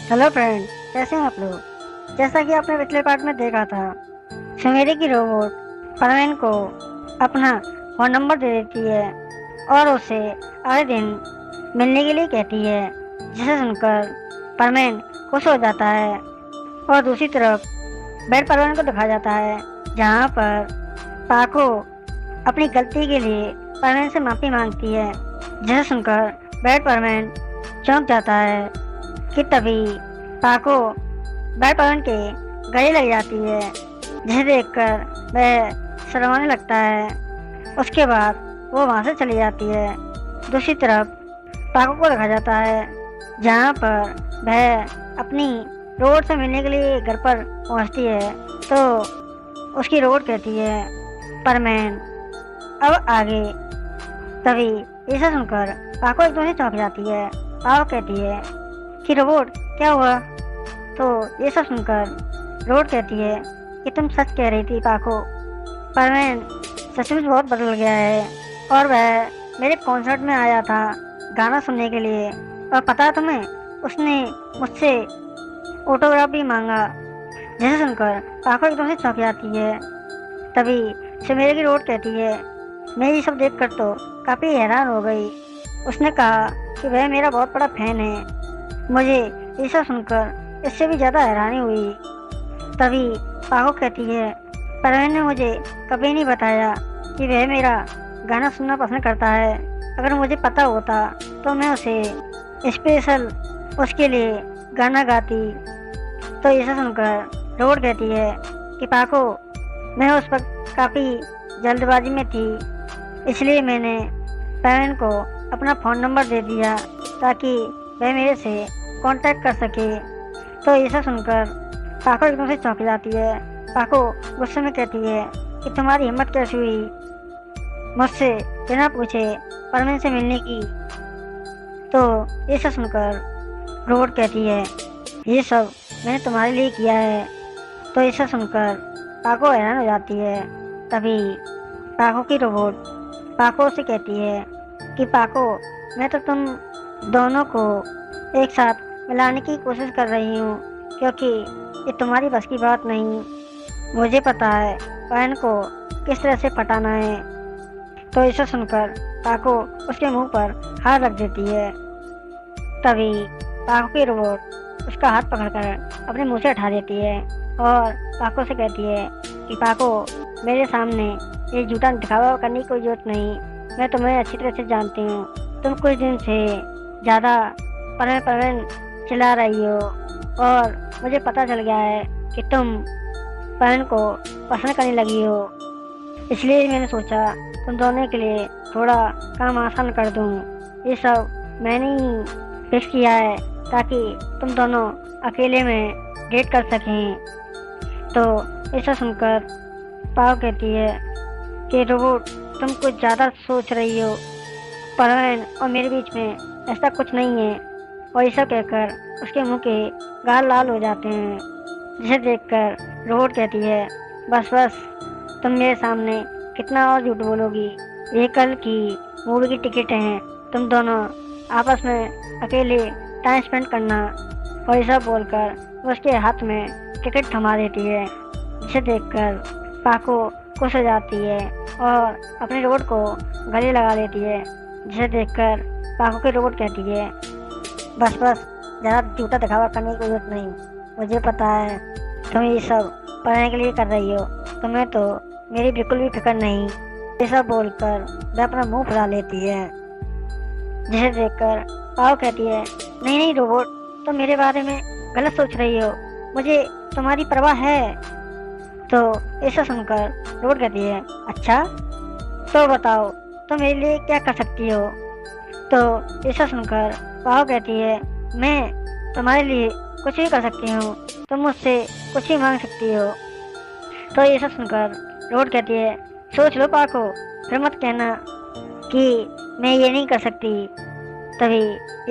Hello friend, कैसे हैं आप लोग। जैसा कि आपने पिछले पार्ट में देखा था, समेरी की रोबोट परवीन को अपना फ़ोन नंबर दे देती है और उसे अगले दिन मिलने के लिए कहती है, जिसे सुनकर परवीन खुश हो जाता है। और दूसरी तरफ बेड परवीन को दिखाया जाता है, जहाँ पर पाको अपनी गलती के लिए परवीन से माफ़ी मांगती है, जिसे सुनकर बेड परवीन चौंक जाता है कि तभी पाको बेड परवीन के गले लग जाती है, जिसे देखकर वह शर्माने लगता है। उसके बाद वो वहाँ से चली जाती है। दूसरी तरफ पाको को देखा जाता है, जहाँ पर वह अपनी रोड से मिलने के लिए घर पर पहुँचती है, तो उसकी रोड कहती है, परमैन अब आगे। तभी ऐसा सुनकर पाको एकदम से चौंक जाती है। पाको कहती है कि रोबोट क्या हुआ। तो ये सब सुनकर रोबोट कहती है कि तुम सच कह रही थी पाको, परवीन सचमुच बहुत बदल गया है और वह मेरे कॉन्सर्ट में आया था गाना सुनने के लिए, और पता है तुम्हें, उसने मुझसे ऑटोग्राफ भी मांगा। जिसे सुनकर पाको एकदम से चौंक जाती है। तभी समेरा की रोड कहती है, मैं ये सब देखकर तो काफ़ी हैरान हो गई। उसने कहा कि वह मेरा बहुत बड़ा फैन है। मुझे ये सब सुनकर इससे भी ज़्यादा हैरानी हुई। तभी पाको कहती है, परवीन ने मुझे कभी नहीं बताया कि वह मेरा गाना सुनना पसंद करता है। अगर मुझे पता होता तो मैं उसे स्पेशल उसके लिए गाना गाती। तो ऐसा सुनकर रोड कहती है कि पाको, मैं उस वक्त काफ़ी जल्दबाजी में थी, इसलिए मैंने परवीन को अपना फ़ोन नंबर दे दिया ताकि वह मेरे से कांटेक्ट कर सके। तो ऐसा सुनकर पाको एकदम से चौंक जाती है। पाको गुस्से में कहती है कि तुम्हारी हिम्मत कैसी हुई मुझसे बिना पूछे परवीन से मिलने की। तो ऐसा सुनकर रोबोट कहती है, ये सब मैंने तुम्हारे लिए किया है। तो ऐसा सुनकर पाको हैरान हो जाती है। तभी पाको की रोबोट पाको से कहती है कि पाको, मैं तो तुम दोनों को एक साथ मिलाने की कोशिश कर रही हूँ, क्योंकि ये तुम्हारी बस की बात नहीं। मुझे पता है परवीन को किस तरह से पटाना है। तो ऐसा सुनकर पाको उसके मुंह पर हाथ रख देती है। तभी पाको की रोबोट उसका हाथ पकड़कर अपने मुंह से हटा देती है और पाको से कहती है कि पाको, मेरे सामने ये झूठा दिखावा करने की कोई जरूरत नहीं। मैं तुम्हें अच्छी तरह से जानती हूँ। तुम कुछ दिन से ज़्यादा परवीन चिल्ला रही हो और मुझे पता चल गया है कि तुम परवीन को पसंद करने लगी हो। इसलिए मैंने सोचा तुम दोनों के लिए थोड़ा काम आसान कर दूँ। ये सब मैंने ही फिक्स किया है ताकि तुम दोनों अकेले में डेट कर सकें। तो ऐसा सुनकर पाको कहती है कि रोबोट, तुम कुछ ज़्यादा सोच रही हो। परवीन और मेरे बीच में ऐसा कुछ नहीं है। और ऐसा कहकर उसके मुंह के गाल लाल हो जाते हैं, जिसे देखकर रोबोट कहती है, बस बस, तुम मेरे सामने कितना और झूठ बोलोगी। ये कल की मूवी की टिकट हैं, तुम दोनों आपस में अकेले टाइम स्पेंड करना। और ऐसा बोलकर वो उसके हाथ में टिकट थमा देती है, जिसे देखकर पाको खुश हो जाती है और अपने रोबोट को गले लगा लेती है। जिसे देखकर पाको की रोबोट कहती है, बस बस, ज़्यादा झूठा दिखावा करने की जरूरत नहीं। मुझे पता है तुम ये सब पढ़ने के लिए कर रही हो, तुम्हें तो मेरी बिल्कुल भी फिक्र नहीं। ऐसा बोलकर वह अपना मुंह फुला लेती है। जिसे देखकर पाको कहती है, नहीं नहीं रोबोट, तुम मेरे बारे में गलत सोच रही हो, मुझे तुम्हारी परवाह है। तो ऐसा सुनकर रोबोट कहती है, अच्छा तो बताओ तुम मेरे लिए क्या कर सकती हो। तो ऐसा सुनकर पाको कहती है, मैं तुम्हारे लिए कुछ भी कर सकती हूँ, तुम मुझसे कुछ भी मांग सकती हो। तो ऐसा सुनकर रोबोट कहती है, सोच लो पाको, फिर मत कहना कि मैं ये नहीं कर सकती। तभी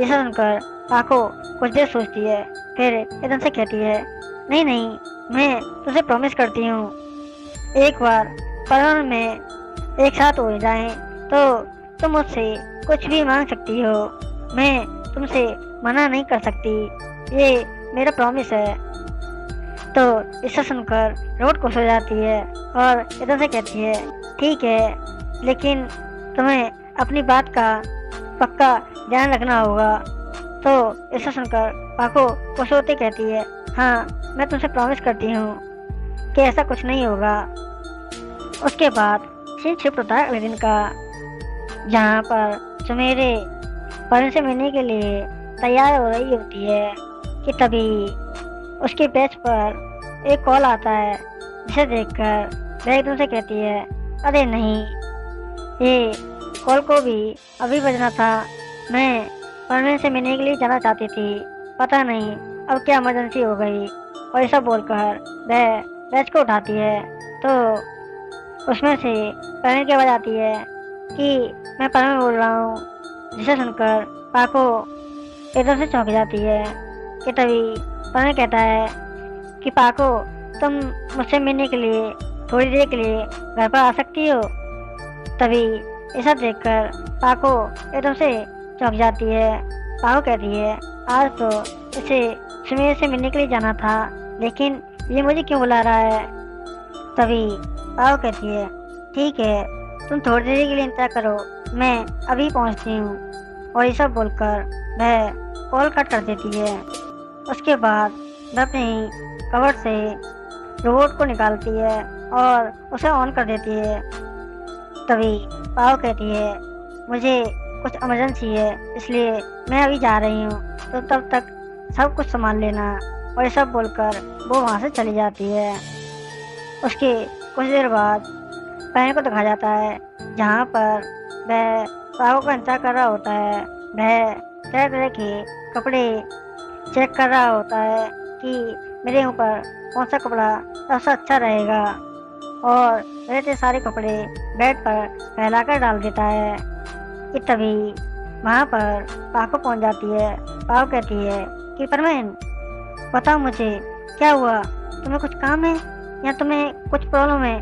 ऐसा सुनकर पाको कुछ देर सोचती है, फिर एकदम से कहती है, नहीं नहीं, मैं तुझे प्रॉमिस करती हूँ, एक बार परवीन में एक साथ हो जाएं तो तुम मुझसे कुछ भी मांग सकती हो। मैं तुमसे मना नहीं कर सकती। ये मेरा प्रॉमिस है। तो इसे सुनकर रोबोट खुश हो जाती है और इधर से कहती है, ठीक है, लेकिन तुम्हें अपनी बात का पक्का ध्यान रखना होगा। तो इसे सुनकर पाको खुश होते कहती है, हाँ, मैं तुमसे प्रॉमिस करती हूँ कि ऐसा कुछ नहीं होगा। उसके बाद सीन शिफ्ट होता है अगले दिन का, जहाँ पर सुमेरे परवीन से मिलने के लिए तैयार हो रही होती है कि तभी उसके पेज पर एक कॉल आता है, जिसे देखकर वह एकदम से कहती है, अरे नहीं, ये कॉल को भी अभी बजना था। मैं परवीन से मिलने के लिए जाना चाहती थी, पता नहीं अब क्या इमरजेंसी हो गई। और ऐसा बोलकर वह पेज को उठाती है तो उसमें से परवीन की आवाज़ आती है कि मैं परवीन बोल रहा हूँ, जिसे सुनकर पाको एकदम से चौंक जाती है कि तभी परवीन कहता है कि पाको, तुम मुझसे मिलने के लिए थोड़ी देर के लिए घर पर आ सकती हो। तभी ऐसा देखकर पाको एकदम से चौंक जाती है। पाको कहती है, आज तो इसे सुमेर से मिलने के लिए जाना था, लेकिन ये मुझे क्यों बुला रहा है। तभी पाको कहती है, ठीक है, तुम थोड़ी देर के लिए इंतजार करो, मैं अभी पहुंचती हूँ। और ये सब बोलकर वह कॉल कट कर देती है। उसके बाद वह अपनी कवर से रोबोट को निकालती है और उसे ऑन कर देती है। तभी पाओ कहती है, मुझे कुछ इमरजेंसी है, इसलिए मैं अभी जा रही हूँ, तो तब तक सब कुछ संभाल लेना। और ये सब बोलकर वो वहाँ से चली जाती है। उसके कुछ देर बाद पैन को दिखाया जाता है, जहाँ पर वह पाओ का इंतजार कर रहा होता है। वह तरह तरह के कपड़े चेक कर रहा होता है कि मेरे ऊपर कौन सा कपड़ा सबसे अच्छा रहेगा, और रहते सारे कपड़े बेड पर फैलाकर डाल देता है कि तभी वहाँ पर पाको पहुँच जाती है। पाको कहती है कि परवीन, बताओ मुझे क्या हुआ, तुम्हें कुछ काम है या तुम्हें कुछ प्रॉब्लम है।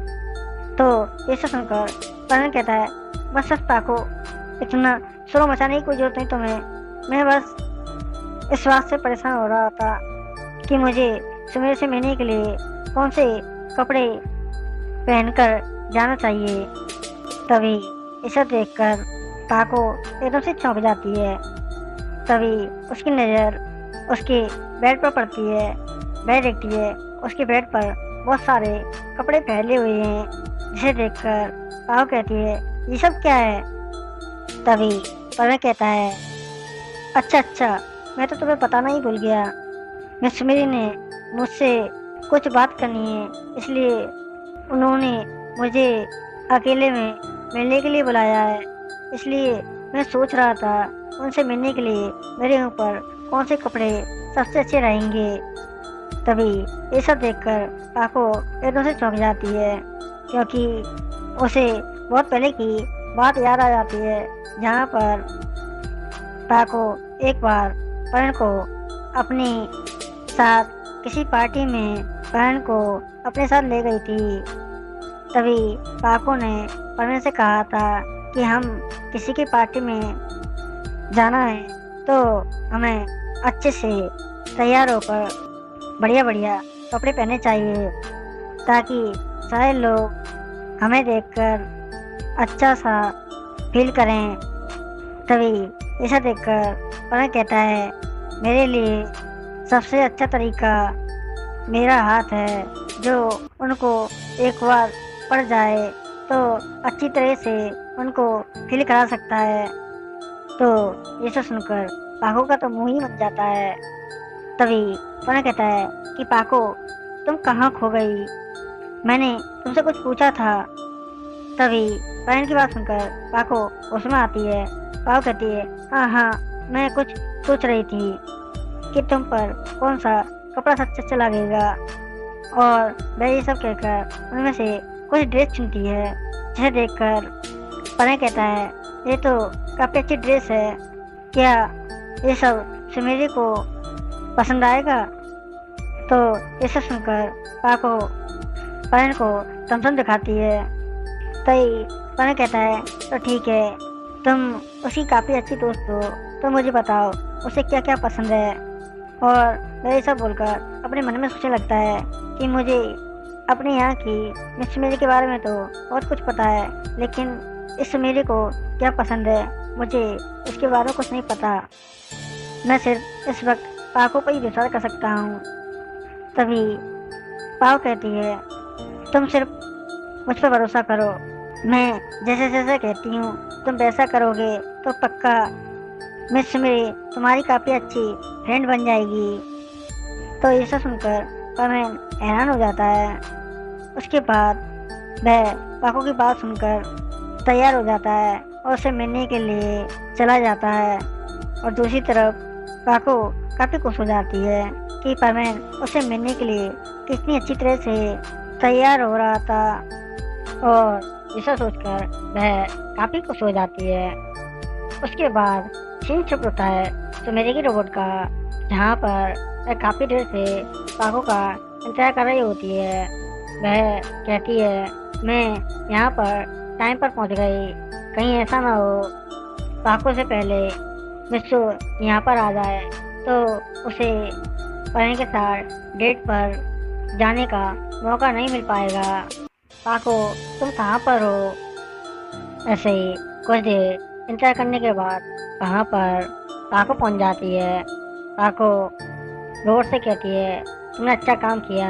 तो ये सब सुनकर परवीन कहता है, बस पाको, इतना शोर मचाने की कोई जरूरत नहीं तुम्हें, मैं बस इस बात से परेशान हो रहा था कि मुझे सुमेर से मिलने के लिए कौन से कपड़े पहनकर जाना चाहिए। तभी इसे देखकर पाको एकदम से चौंक जाती है। तभी उसकी नज़र उसके बेड पर पड़ती है। वह देखती है उसके बेड पर बहुत सारे कपड़े फैले हुए हैं, जिसे देखकर पाको कहती है, ये सब क्या है। तभी परवीन कहता है, अच्छा, मैं तो तुम्हें बताना ही भूल गया, मिस सुमेरी ने मुझसे कुछ बात करनी है, इसलिए उन्होंने मुझे अकेले में मिलने के लिए बुलाया है। इसलिए मैं सोच रहा था उनसे मिलने के लिए मेरे ऊपर कौन से कपड़े सबसे अच्छे रहेंगे। तभी ये सब देखकर पाको एकदम से चौंक जाती है, क्योंकि उसे बहुत पहले की बात याद आ जाती है, जहाँ पर पाको एक बार परवीन को अपने साथ किसी पार्टी में परवीन को अपने साथ ले गई थी। तभी पाको ने परवीन से कहा था कि हम किसी की पार्टी में जाना है तो हमें अच्छे से तैयार होकर बढ़िया कपड़े पहनने चाहिए, ताकि सारे लोग हमें देखकर अच्छा सा फील करें। तभी ऐसा देखकर परवीन कहता है, मेरे लिए सबसे अच्छा तरीका मेरा हाथ है, जो उनको एक बार पड़ जाए तो अच्छी तरह से उनको फील करा सकता है। तो ये सब सुनकर पाको का तो मुंह ही बन जाता है। तभी परवीन कहता है कि पाको, तुम कहाँ खो गई, मैंने तुमसे कुछ पूछा था। तभी परवीन की बात सुनकर पाको उसमें आती है। पाको कहती है, हाँ, मैं कुछ सोच रही थी कि तुम पर कौन सा कपड़ा सबसे अच्छा लगेगा। और वह ये सब कहकर उनमें से कुछ ड्रेस चुनती है, जिसे देखकर परवीन कहता है, ये तो काफ़ी अच्छी ड्रेस है, क्या ये सब सुमेरी को पसंद आएगा। तो ये सब सुनकर पाको परवीन को तमसम दिखाती है। तभी परवीन कहता है, तो ठीक है, तुम उसकी काफ़ी अच्छी दोस्त हो, तो मुझे बताओ उसे क्या क्या पसंद है। और वह ये सब बोलकर अपने मन में सोचने लगता है कि मुझे अपने यहाँ की मिस सुमेरी के बारे में तो बहुत कुछ पता है, लेकिन इस सुमेरी को क्या पसंद है मुझे उसके बारे में कुछ नहीं पता। मैं सिर्फ इस वक्त पाको पर ही विश्वास कर सकता हूँ। तभी पाव कहती है, तुम सिर्फ मुझ पर भरोसा करो, मैं जैसे जैसे कहती हूँ तुम वैसा करोगे तो पक्का मिस सुमेरी तुम्हारी काफ़ी अच्छी फ्रेंड बन जाएगी। तो ये सब सुनकर परवीन हैरान हो जाता है। उसके बाद वह पाको की बात सुनकर तैयार हो जाता है और उसे मिलने के लिए चला जाता है। और दूसरी तरफ पाको काफ़ी खुश हो जाती है कि परवीन उसे मिलने के लिए कितनी अच्छी तरह से तैयार हो रहा था, और ऐसा सोचकर वह काफ़ी खुश हो जाती है। उसके बाद सीन शिफ्ट होता है सुमेरी की रोबोट का, जहाँ पर वह काफ़ी देर से पाको का इंतजार कर रही होती है। वह कहती है, मैं यहाँ पर टाइम पर पहुँच गई, कहीं ऐसा ना हो पाको से पहले मिस्सू यहाँ पर आ जाए तो उसे परवीन के साथ डेट पर जाने का मौका नहीं मिल पाएगा। पाको तुम कहाँ पर हो? ऐसे ही कुछ देर इंतजार करने के बाद वहाँ पर पाको पहुँच जाती है। पाको रोड से कहती है, तुमने अच्छा काम किया,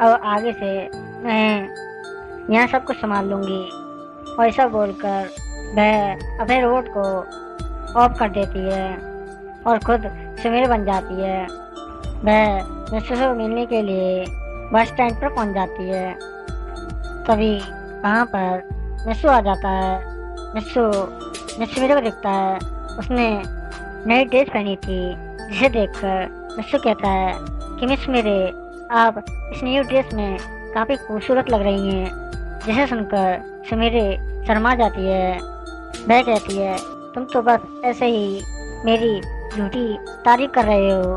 अब आगे से मैं यहाँ सब कुछ संभाल लूँगी। और ऐसा बोलकर वह अपने रोड को ऑफ कर देती है और खुद सुमेरी बन जाती है। वह मिस्सू से मिलने के लिए बस स्टैंड पर पहुँच जाती है। तभी वहाँ पर मिस्सू आ जाता है। मिस्सू मिस सुमेरी को देखता है। उसने नई ड्रेस पहनी थी, जिसे देखकर मिस्सू कहता है कि मिस सुमेरी, आप इस न्यू ड्रेस में काफ़ी खूबसूरत लग रही हैं। जिसे सुनकर सुमेरी शर्मा जाती है। वह कहती है, तुम तो बस ऐसे ही मेरी झूठी तारीफ कर रहे हो।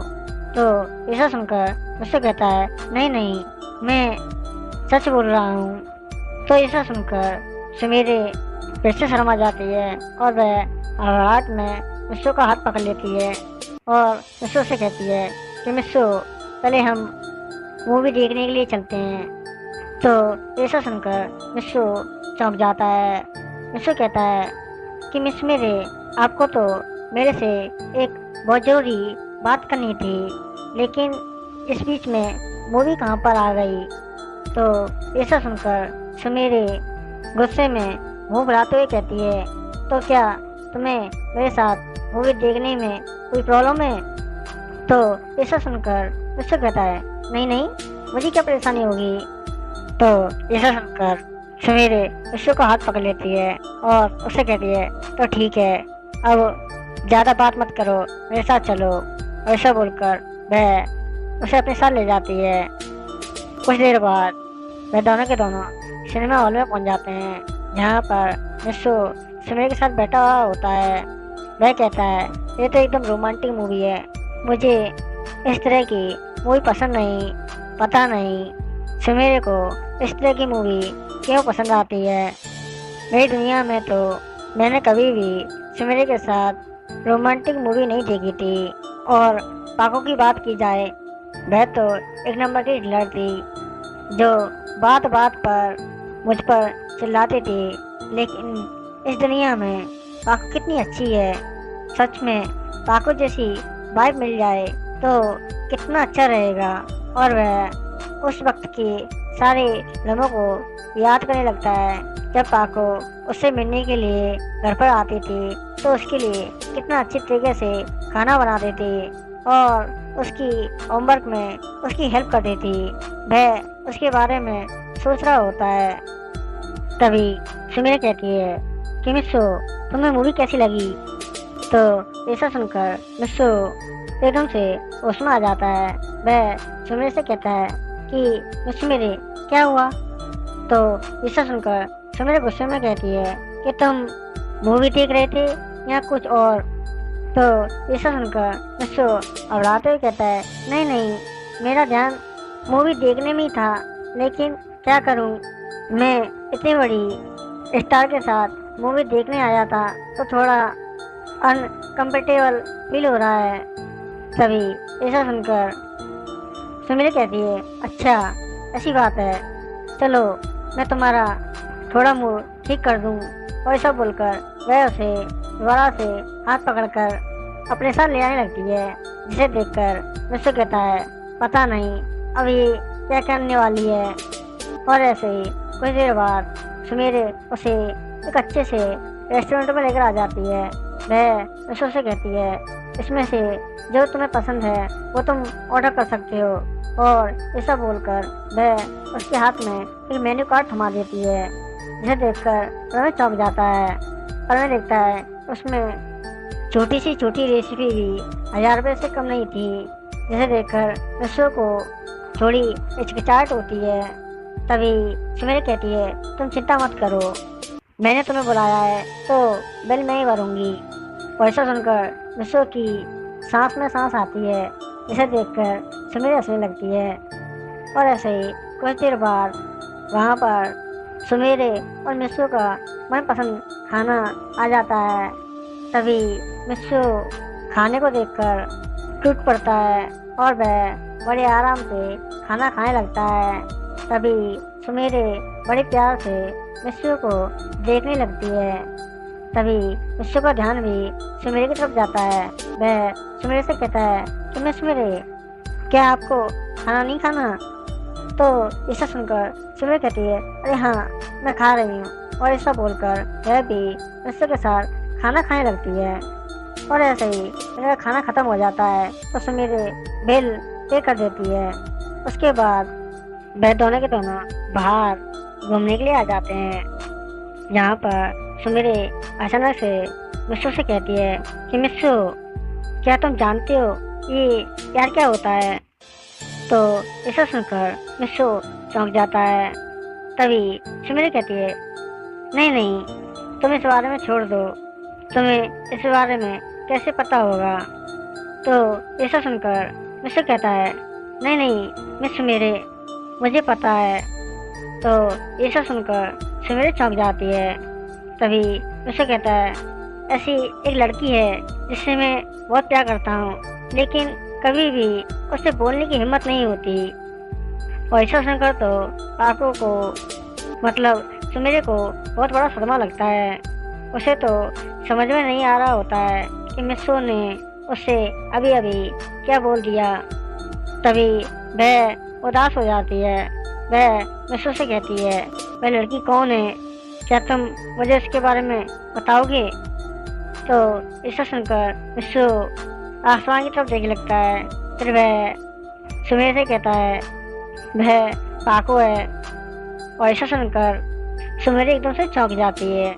तो ऐसा सुनकर मुझसे कहता है, नहीं नहीं, मैं सच बोल रहा हूँ। तो ऐसा सुनकर सुमेरी फिर से शर्मा जाती है और वह घबराहट में मिस्सू का हाथ पकड़ लेती है और मिस्सू से कहती है कि मिस्सू, पहले हम मूवी देखने के लिए चलते हैं। तो ऐसा सुनकर मिस्सू चौंक जाता है। मिस्सू कहता है कि मिस सुमेरी, आपको तो मेरे से एक बहुत ज़रूरी बात करनी थी, लेकिन इस बीच में मूवी कहाँ पर आ गई। तो ऐसा सुनकर सुमेरी गुस्से में मुंह फुलाते हुए कहती है, तो क्या तुम्हें मेरे साथ मूवी देखने में कोई प्रॉब्लम है? तो ऐसा सुनकर मिस्सू कहता है, नहीं नहीं, मुझे क्या परेशानी होगी। तो ऐसा सुनकर सुमेरी मिस्सू का हाथ पकड़ लेती है और उससे कहती है, तो ठीक है, अब ज़्यादा बात मत करो, मेरे साथ चलो। ऐसा बोलकर वह उसे अपने साथ ले जाती है। कुछ देर बाद वह दोनों के दोनों सिनेमा हॉल में पहुंच जाते हैं, जहां पर मिस्सू सुमेरी के साथ बैठा हुआ होता है। वह कहता है, ये तो एकदम रोमांटिक मूवी है, मुझे इस तरह की मूवी पसंद नहीं, पता नहीं सुमेरी को इस तरह की मूवी क्यों पसंद आती है। मेरी दुनिया में तो मैंने कभी भी सुमेरी के साथ रोमांटिक मूवी नहीं देखी थी। और पाको की बात की जाए, वह तो एक नंबर की हिटलर थी, जो बात बात पर मुझ पर चिल्लाती थी। लेकिन इस दुनिया में पाको कितनी अच्छी है। सच में पाको जैसी वाइफ मिल जाए तो कितना अच्छा रहेगा। और वह उस वक्त के सारे लम्हों को याद करने लगता है, जब पाको उससे मिलने के लिए घर पर आती थी तो उसके लिए कितना अच्छी तरीके से खाना बनाती थी और उसकी होमवर्क में उसकी हेल्प करती थी। वह उसके बारे में सोच रहा होता है। तभी सुमेरी कहती है कि मिस्सू, तुम्हें मूवी कैसी लगी? तो ऐसा सुनकर मिस्सू एकदम से होश में आ जाता है। वह सुमेरी से कहता है कि मिस सुमेरी, क्या हुआ? तो ऐसा सुनकर सुमेरी गुस्से में कहती है कि तुम मूवी देख रहे थे या कुछ और? तो ऐसा सुनकर मिस्सू घबराते हुए कहता है, नहीं नहीं, मेरा ध्यान मूवी देखने में ही था, लेकिन क्या करूं, मैं इतनी बड़ी स्टार के साथ मूवी देखने आया था तो थोड़ा अनकम्फर्टेबल फील हो रहा है। तभी ऐसा सुनकर सुमिरा कहती है, अच्छा ऐसी बात है, चलो मैं तुम्हारा थोड़ा मूड ठीक कर दूं। और ऐसा बोलकर वह उसे दोबारा से हाथ पकड़कर अपने साथ ले आने लगती है, जिसे देखकर मिस्सू कहता है, पता नहीं अब ये क्या करने वाली है। और ऐसे ही कुछ देर बाद सुमेरे उसे एक अच्छे से रेस्टोरेंट में लेकर आ जाती है। वह मिस्सू से कहती है, इसमें से जो तुम्हें पसंद है वो तुम ऑर्डर कर सकते हो। और ऐसा बोलकर वह उसके हाथ में एक मेन्यू कार्ड थमा देती है, जिसे देखकर रमेश चौंक जाता है। और वह देखता है उसमें छोटी सी छोटी रेसिपी भी 1000 रुपये से कम नहीं थी, जिसे देखकर मिस्सू को थोड़ी हिचकिचाहट होती है। तभी सुमेरा कहती है, तुम चिंता मत करो, मैंने तुम्हें बुलाया है तो बिल मैं ही भरूंगी। और ऐसा सुनकर मिस्सू की सांस में सांस आती है, जिसे देखकर सुमेरा हंसने लगती है। और ऐसे ही कुछ देर बाद वहाँ पर सुमेरे और मिस्सू का मनपसंद खाना आ जाता है। तभी मिस्सू खाने को देखकर टूट पड़ता है और वह बड़े आराम से खाना खाने लगता है। तभी सुमेरे बड़े प्यार से मिस्सू को देखने लगती है। तभी मिस्सू का ध्यान भी सुमेरे की तरफ जाता है। वह सुमेरे से कहता है कि मैं सुमेरे, क्या आपको खाना नहीं खाना? तो ऐसा सुनकर सुमेरे कहती है, अरे हाँ मैं खा रही हूँ। और ऐसा बोलकर वह भी मिस्सू के साथ खाना खाने लगती है। और ऐसे ही मेरा खाना ख़त्म हो जाता है तो सुमेरे बिल पे कर देती है। उसके बाद वह दोनों के दोनों बाहर घूमने के लिए आ जाते हैं। यहाँ पर सुमेरे अचानक से मिस्सू से कहती है कि मिस्सू, क्या तुम जानते हो ये प्यार क्या होता है? तो ऐसा सुनकर मिस्सू चौंक जाता है। तभी सुमेरा कहती है, नहीं नहीं तुम इस बारे में छोड़ दो, तुम्हें इस बारे में कैसे पता होगा? तो ऐसा सुनकर मिस्सू कहता है, नहीं नहीं मिस सुमेरे, मुझे पता है। तो ऐसा सुनकर सुमेरा चौंक जाती है। तभी मिस्सू कहता है, ऐसी एक लड़की है जिससे मैं बहुत प्यार करता हूँ, लेकिन कभी भी उससे बोलने की हिम्मत नहीं होती। और ऐसा सुनकर तो पाको को मतलब सुमेरे को बहुत बड़ा सदमा लगता है। उसे तो समझ में नहीं आ रहा होता है कि मिस्सू ने उससे अभी अभी क्या बोल दिया। तभी वह उदास हो जाती है। वह मिस्सू से कहती है, वह लड़की कौन है, क्या तुम मुझे इसके बारे में बताओगे? तो ऐसा सुनकर मिस्सू आसमान की तरफ देखने लगता है। फिर वह सुमेर से कहता है, वह पाको है। और ऐसा सुनकर सुमेर एकदम से चौंक जाती है।